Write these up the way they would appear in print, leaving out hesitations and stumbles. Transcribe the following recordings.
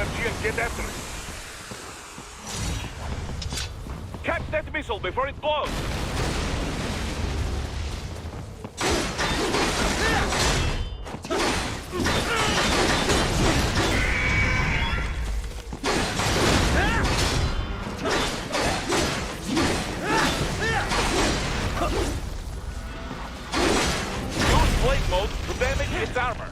energy and get after it. Catch that missile before it blows! Use blade mode to damage its armor.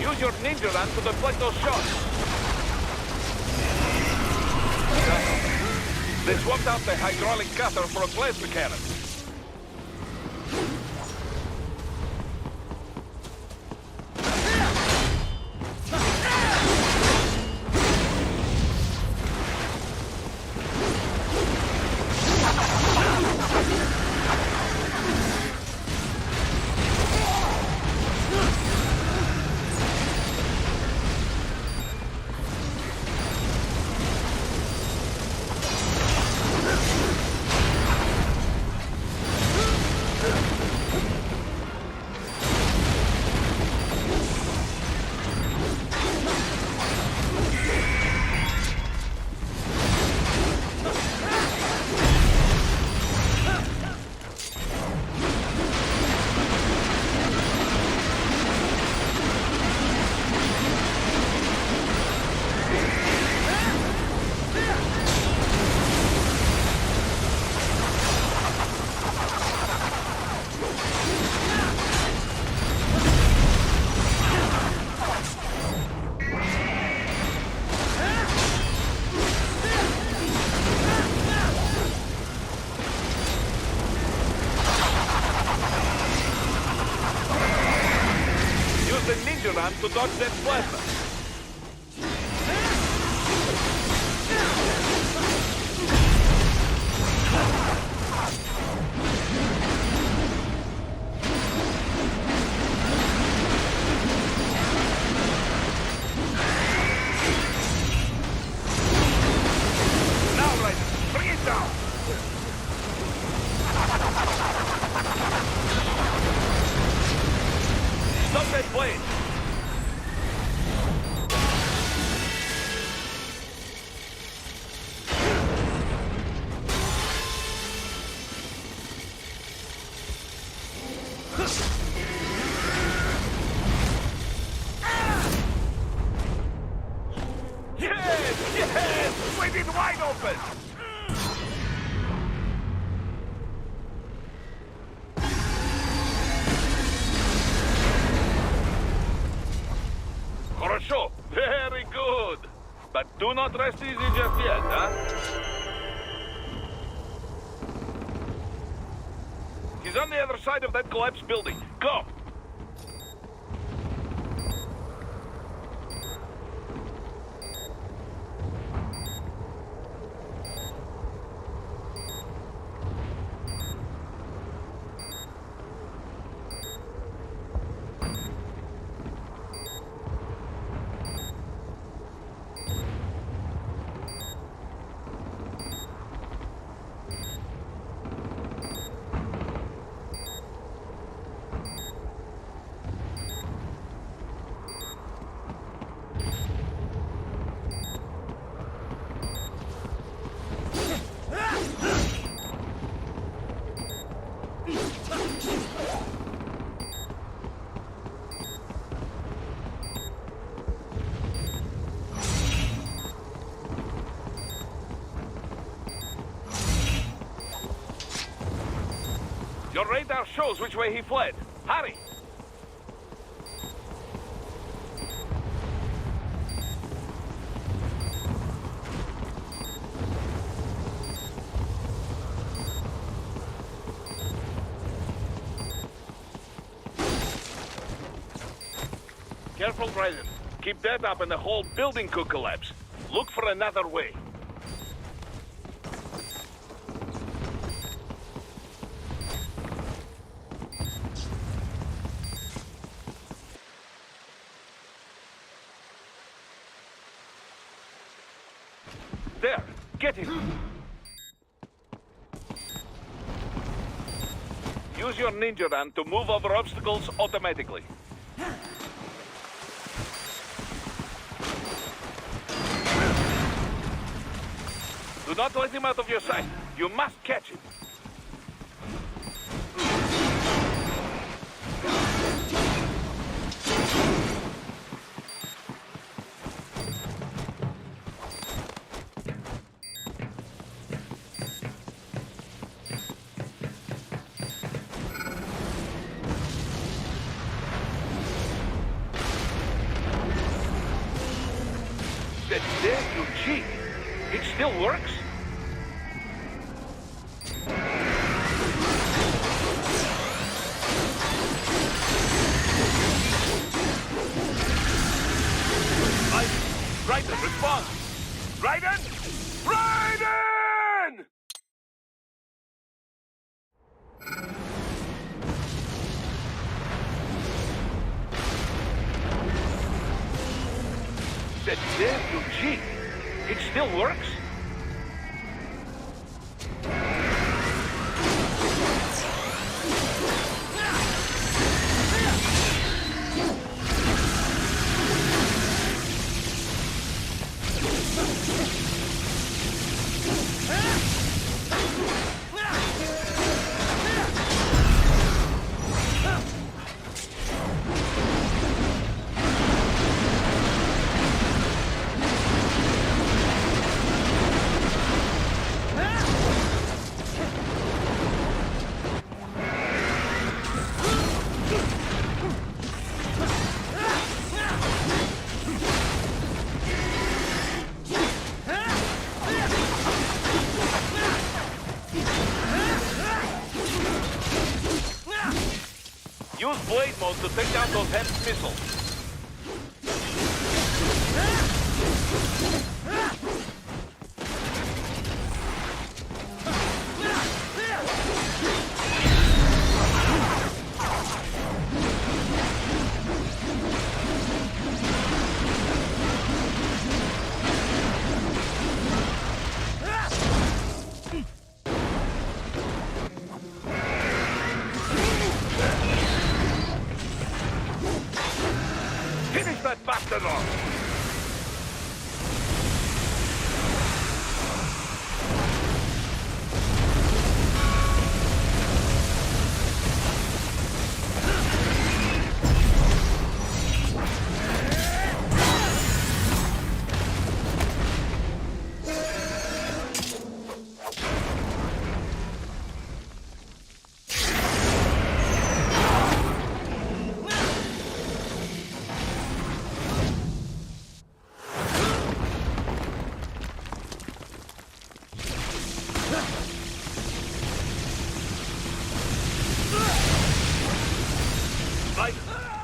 Use your ninja run to deflect those shots. They swapped out the hydraulic cutter for a plasma cannon. The ninja run to dodge that plasma. Now, Raiden, bring it down. Stop that blade. Yes! Yes! Slit it wide open! Хорошо. Very good. But do not rest easy just yet, huh? He's on the other side of that collapsed building. Go! Your radar shows which way he fled. Hurry! Careful, Raiden. Keep that up and the whole building could collapse. Look for another way. There, get him. Use your ninja run to move over obstacles automatically. Do not let him out of your sight. You must catch him. That's there, you cheat. It still works? Raiden, respond! Raiden! Raiden! That there, you cheat. It still works? Use blade mode to take down those HEMS missiles. Finish that bastard off!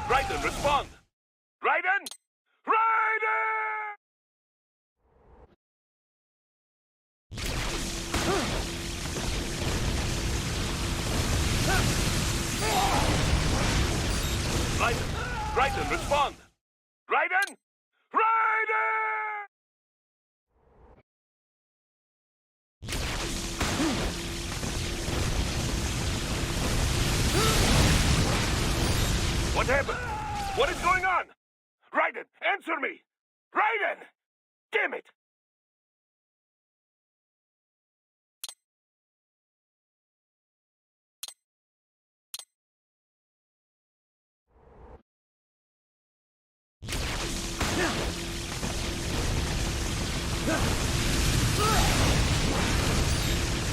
Raiden, respond! Raiden! Raiden! Raiden, respond! Raiden! Raiden! What happened? What is going on? Raiden, answer me! Raiden! Damn it!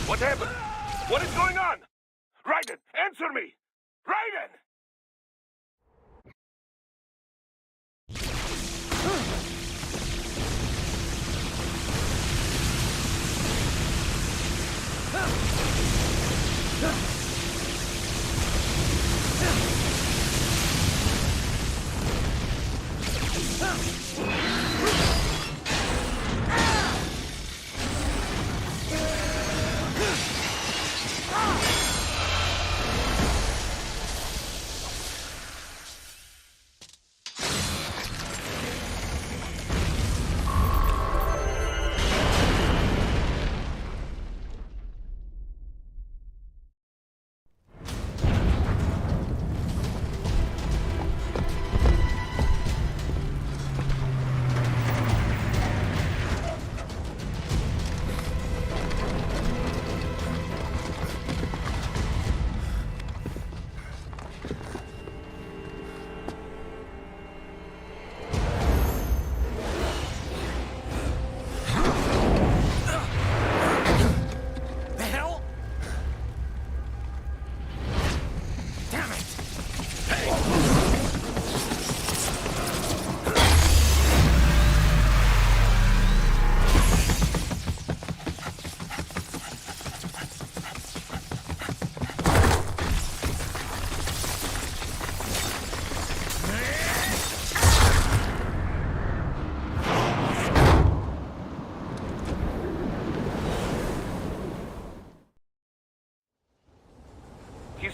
What happened? What is going on? Raiden, answer me! Raiden!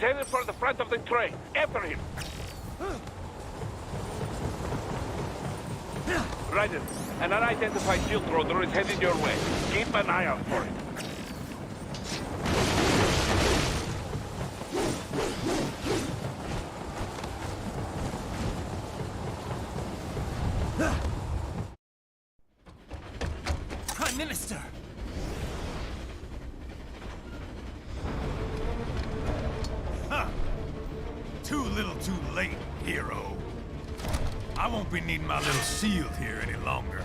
headed for the front of the train. After him. Raiden, an unidentified shield rotor is headed your way. Keep an eye out for it. Prime Minister! Huh. Too little too late, hero. I won't be needing my little shield here any longer.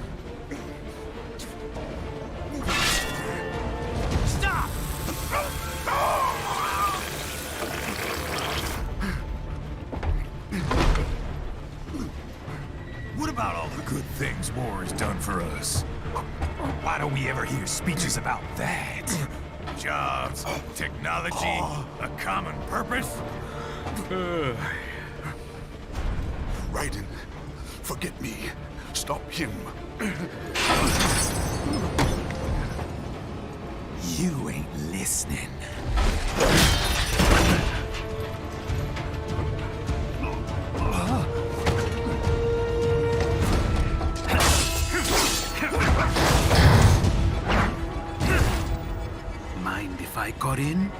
Stop! What about all the good things war has done for us? Why don't we ever hear speeches about that? Jobs, technology, a common purpose? Raiden, forget me. Stop him. You ain't listening. Mind if I got in?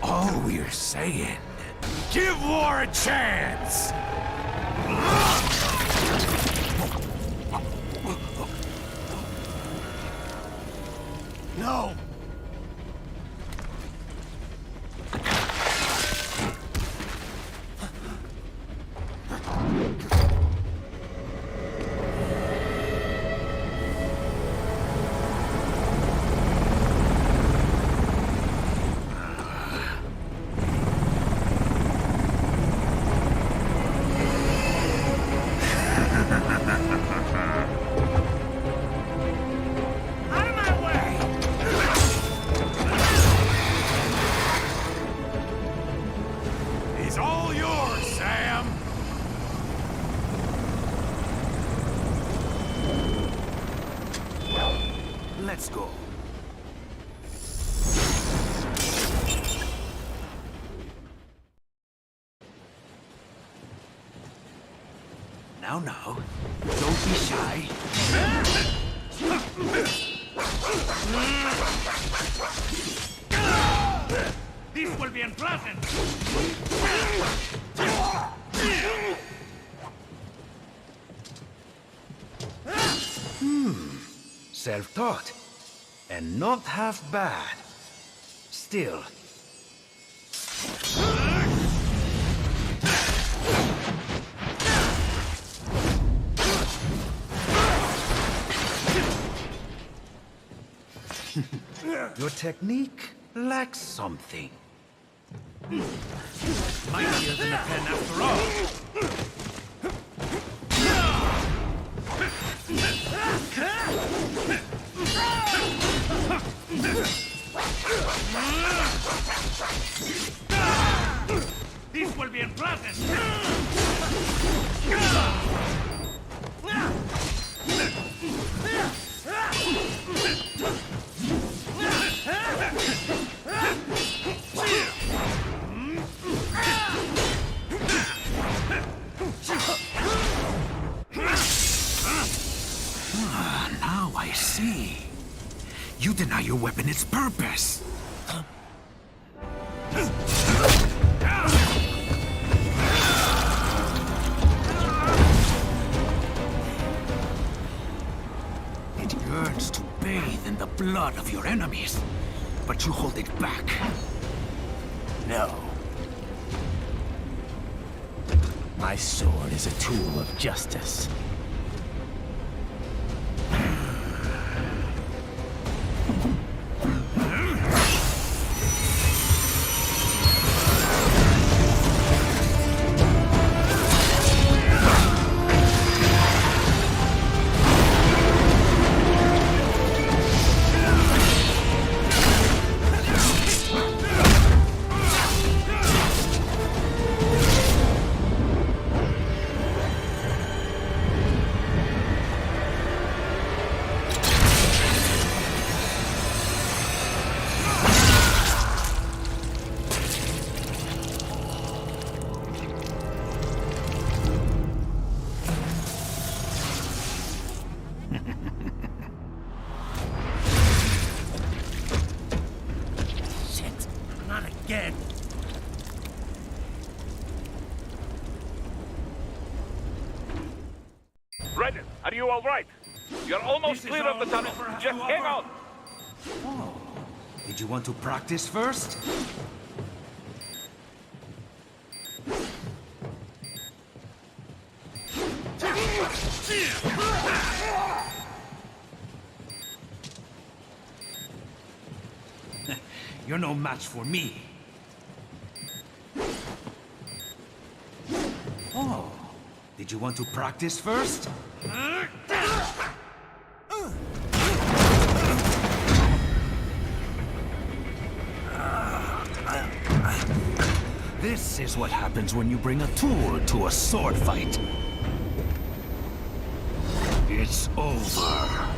All we're saying, give war a chance! No! Out of my way! He's all yours, Sam! Let's go. Now, don't be shy. This will be unpleasant! Self-taught. And not half bad. Still. Your technique lacks something. Mightier than a pen after all! This will be unpleasant! Now I see. You deny your weapon its purpose. It yearns to bathe in the blood of your enemies, but you hold it back. No. My sword is a tool of justice. all right. You're almost This is clear of the all tunnel. over has Just to hang offer. on. Did you want to practice first? You're no match for me. Oh, did you want to practice first? This is what happens when you bring a tool to a sword fight. It's over.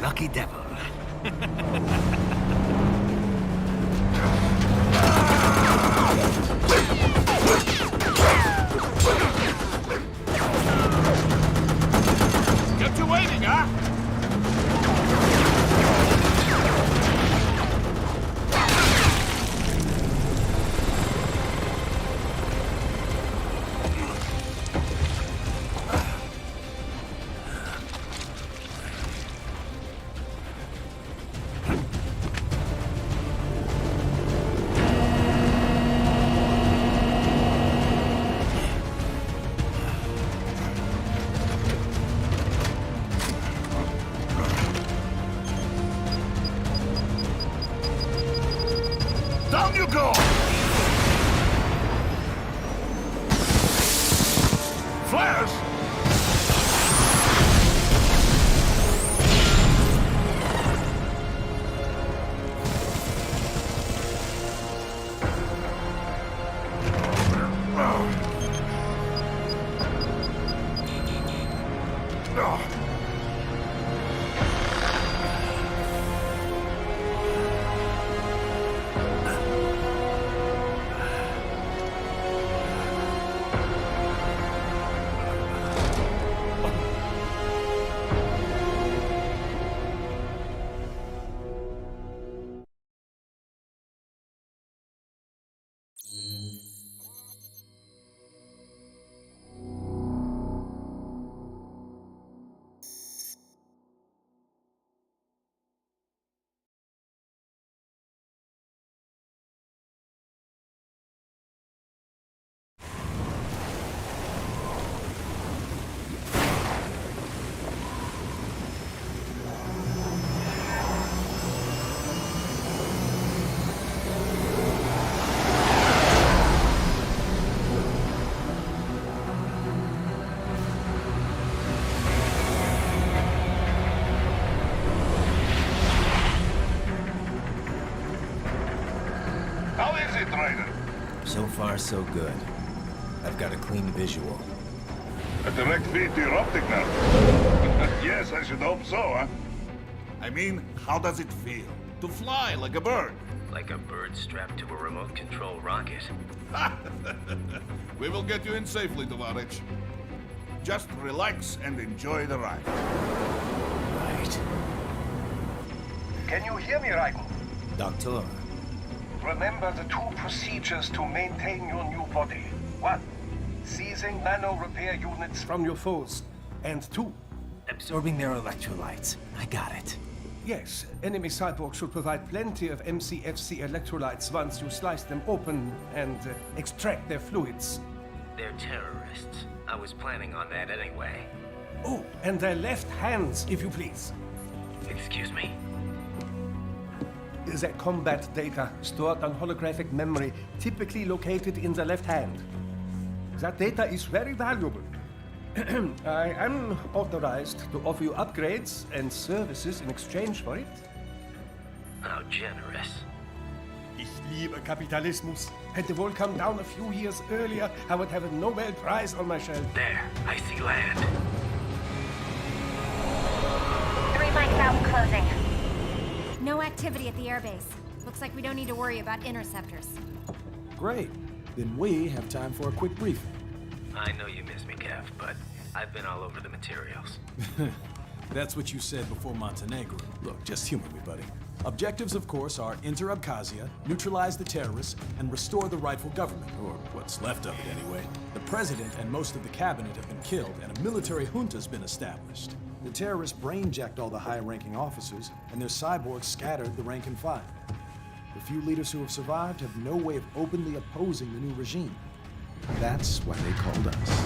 Lucky devil. Kept you waiting, huh? Down you go! Flares! How is it, Ryder? So far, so good. I've got a clean visual. A direct feed to your optic nerve. Yes, I should hope so, huh? I mean, how does it feel? To fly like a bird? Like a bird strapped to a remote control rocket. We will get you in safely, Tovarich. Just relax and enjoy the ride. Right. Can you hear me, Raiko? Doctor, Remember the two procedures to maintain your new body. 1. Seizing nano-repair units from your foes. And 2, absorbing their electrolytes. I got it. yes, enemy cyborgs should provide plenty of MCFC electrolytes once you slice them open and extract their fluids. They're terrorists. I was planning on that anyway. Oh, and their left hands, if you please. Excuse me? Their combat data stored on holographic memory, typically located in the left hand. That data is very valuable. I am authorized to offer you upgrades and services in exchange for it. How generous. Ich liebe Kapitalismus. Had the wall come down a few years earlier, I would have a Nobel Prize on my shelf. There, I see land. 3 mics out and closing. No activity at the airbase. Looks like we don't need to worry about interceptors. Great. Then we have time for a quick briefing. I know you miss me, Kev, but I've been all over the materials. That's what you said before Montenegro. Look, just humor me, buddy. Objectives, of course, are enter Abkhazia, neutralize the terrorists, and restore the rightful government, or what's left of it anyway. The president and most of the cabinet have been killed, and a military junta's been established. The terrorists brain-jacked all the high-ranking officers, and their cyborgs scattered the rank and file. The few leaders who have survived have no way of openly opposing the new regime. That's why they called us.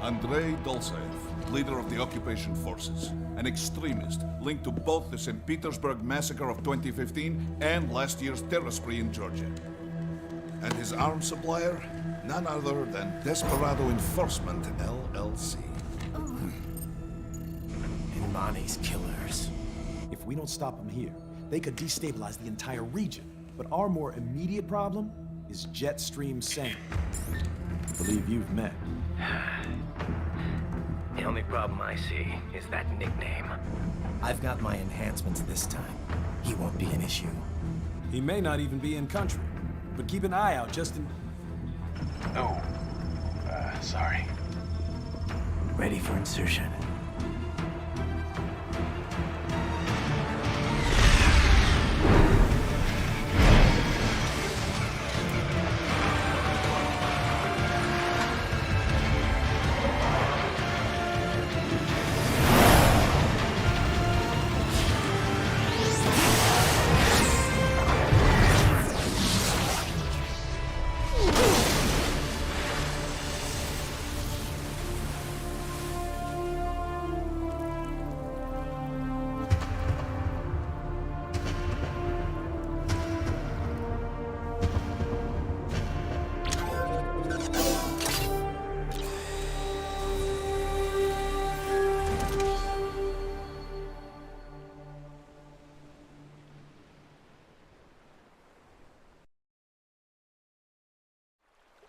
Andrei Dolzaev, leader of the occupation forces, an extremist linked to both the St. Petersburg massacre of 2015 and last year's terror spree in Georgia. And his arms supplier, none other than Desperado Enforcement, LLC. Imani's killers. If we don't stop them here, they could destabilize the entire region. But our more immediate problem is Jetstream Sam. I believe you've met. The only problem I see is that nickname. I've got my enhancements this time. He won't be an issue. He may not even be in country, but keep an eye out just in... Oh, sorry. Ready for insertion.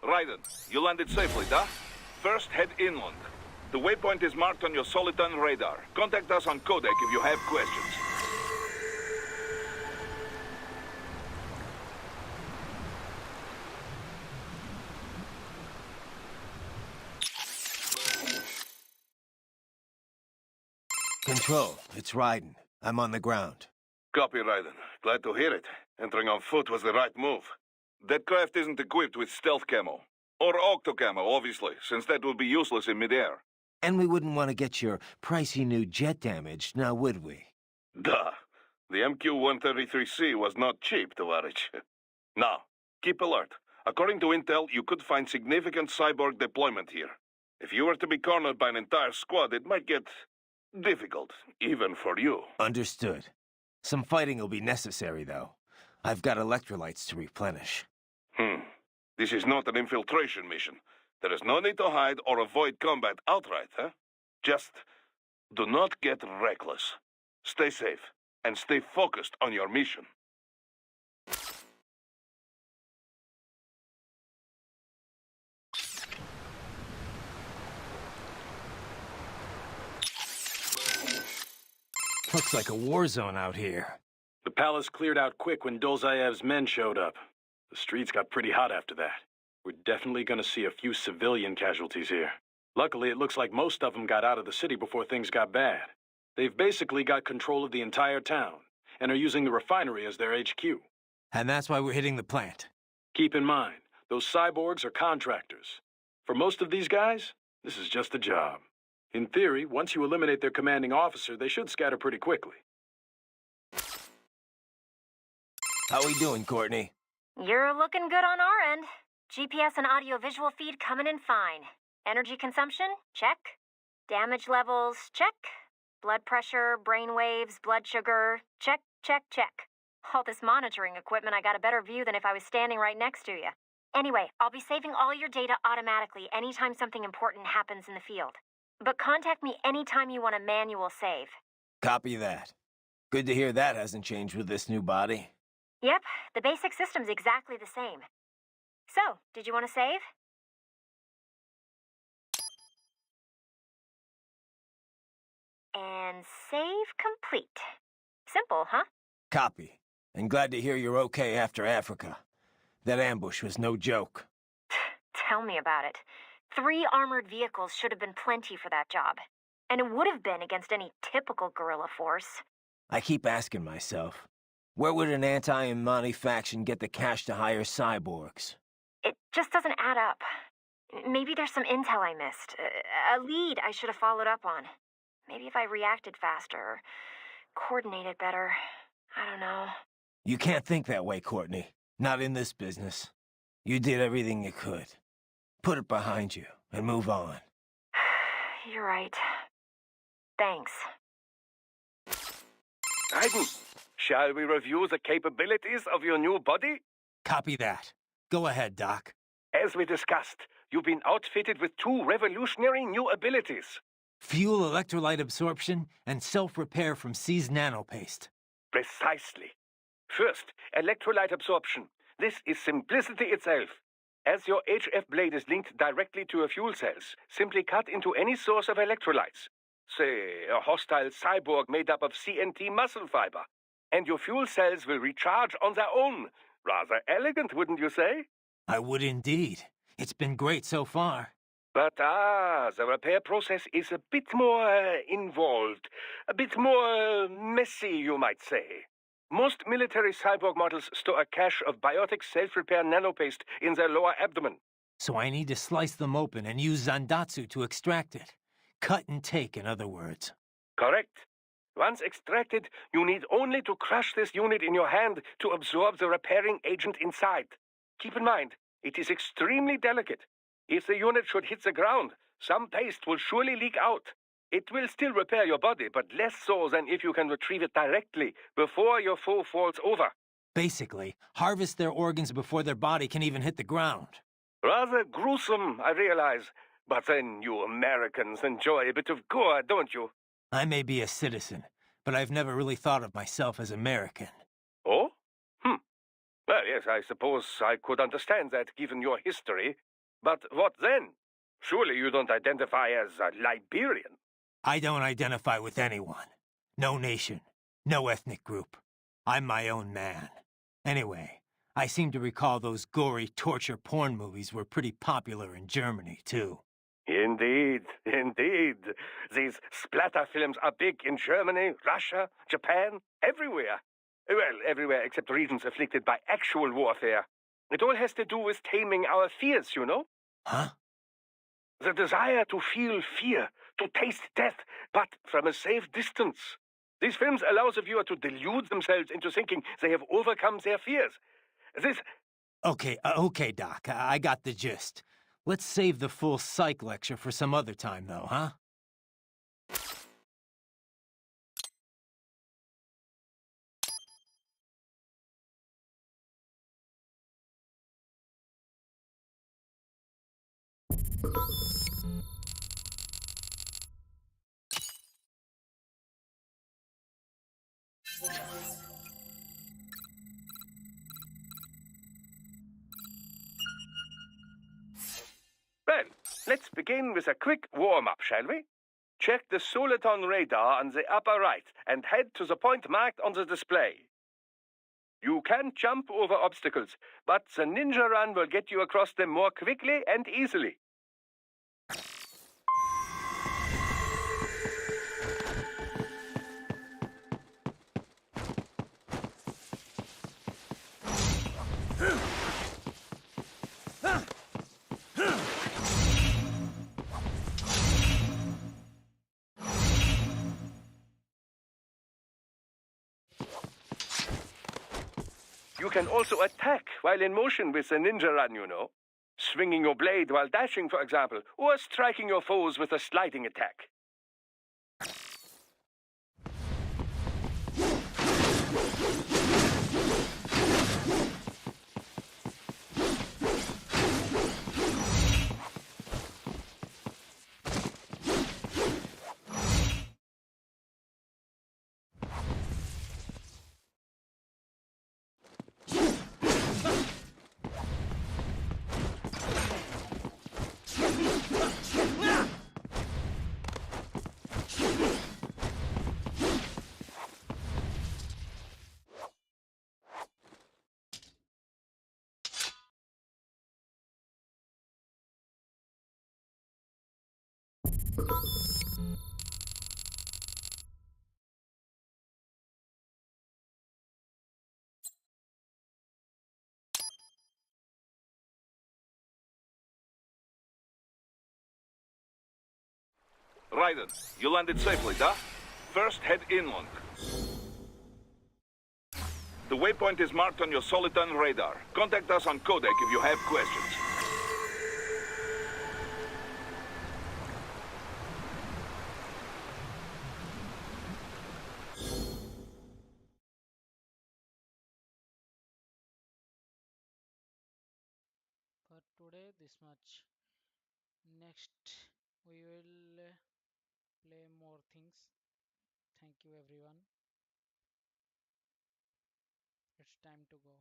Raiden, you landed safely, da? First, head inland. The waypoint is marked on your Soliton radar. Contact us on Codec if you have questions. Control, it's Raiden. I'm on the ground. Copy, Raiden. Glad to hear it. Entering on foot was the right move. That craft isn't equipped with stealth camo. Or octo camo, obviously, since that would be useless in midair. And we wouldn't want to get your pricey new jet damaged, now would we? Duh. The MQ-133C was not cheap, Tovarich. Now, keep alert. According to intel, you could find significant cyborg deployment here. If you were to be cornered by an entire squad, it might get difficult, even for you. Understood. Some fighting will be necessary, though. I've got electrolytes to replenish. This is not an infiltration mission. There is no need to hide or avoid combat outright, huh? Just do not get reckless. Stay safe, and stay focused on your mission. Looks like a war zone out here. The palace cleared out quick when Dolzaev's men showed up. The streets got pretty hot after that. We're definitely gonna see a few civilian casualties here. Luckily, it looks like most of them got out of the city before things got bad. They've basically got control of the entire town, and are using the refinery as their HQ. And that's why we're hitting the plant. Keep in mind, those cyborgs are contractors. For most of these guys, this is just a job. In theory, once you eliminate their commanding officer, they should scatter pretty quickly. How we doing, Courtney? You're looking good on our end. GPS and audio-visual feed coming in fine. Energy consumption? Check. Damage levels? Check. Blood pressure, brain waves, blood sugar? Check, check, check. All this monitoring equipment, I got a better view than if I was standing right next to you. Anyway, I'll be saving all your data automatically anytime something important happens in the field. But contact me anytime you want a manual save. Copy that. Good to hear that hasn't changed with this new body. Yep, the basic system's exactly the same. So, did you want to save? And save complete. Simple, huh? Copy. And glad to hear you're okay after Africa. That ambush was no joke. Tell me about it. 3 armored vehicles should have been plenty for that job. And it would have been against any typical guerrilla force. I keep asking myself, where would an anti-Imani faction get the cash to hire cyborgs? It just doesn't add up. Maybe there's some intel I missed. A lead I should have followed up on. Maybe if I reacted faster or coordinated better. I don't know. You can't think that way, Courtney. Not in this business. You did everything you could. Put it behind you and move on. You're right. Thanks. Raiden, shall we review the capabilities of your new body? Copy that. Go ahead, Doc. As we discussed, you've been outfitted with two revolutionary new abilities. Fuel electrolyte absorption and self-repair from C's nanopaste. Precisely. First, electrolyte absorption. This is simplicity itself. As your HF blade is linked directly to your fuel cells, simply cut into any source of electrolytes. Say, a hostile cyborg made up of CNT muscle fiber. And your fuel cells will recharge on their own. Rather elegant, wouldn't you say? I would indeed. It's been great so far. But the repair process is a bit more involved. A bit more messy, you might say. Most military cyborg models store a cache of biotic self-repair nanopaste in their lower abdomen. So I need to slice them open and use Zandatsu to extract it. Cut and take, in other words. Correct. Once extracted, you need only to crush this unit in your hand to absorb the repairing agent inside. Keep in mind, it is extremely delicate. If the unit should hit the ground, some paste will surely leak out. It will still repair your body, but less so than if you can retrieve it directly before your foe falls over. Basically, harvest their organs before their body can even hit the ground. Rather gruesome, I realize. But then you Americans enjoy a bit of gore, don't you? I may be a citizen, but I've never really thought of myself as American. Oh? Well, yes, I suppose I could understand that given your history. But what then? Surely you don't identify as a Liberian. I don't identify with anyone. No nation. No ethnic group. I'm my own man. Anyway, I seem to recall those gory torture porn movies were pretty popular in Germany, too. Indeed, indeed. These splatter films are big in Germany, Russia, Japan, everywhere. Well, everywhere except regions afflicted by actual warfare. It all has to do with taming our fears, you know? Huh? The desire to feel fear, to taste death, but from a safe distance. These films allow the viewer to delude themselves into thinking they have overcome their fears. This... Okay, Doc, I got the gist. Let's save the full psych lecture for some other time, though, huh? Well, let's begin with a quick warm-up, shall we? Check the Soliton radar on the upper right and head to the point marked on the display. You can jump over obstacles, but the ninja run will get you across them more quickly and easily. You can also attack while in motion with the ninja run, you know. Swinging your blade while dashing, for example, or striking your foes with a sliding attack. Raiden, you landed safely, da? First, head inland. The waypoint is marked on your Soliton radar. Contact us on Codec if you have questions. For today, this much. Next, we will play more things. Thank you, everyone. It's time to go.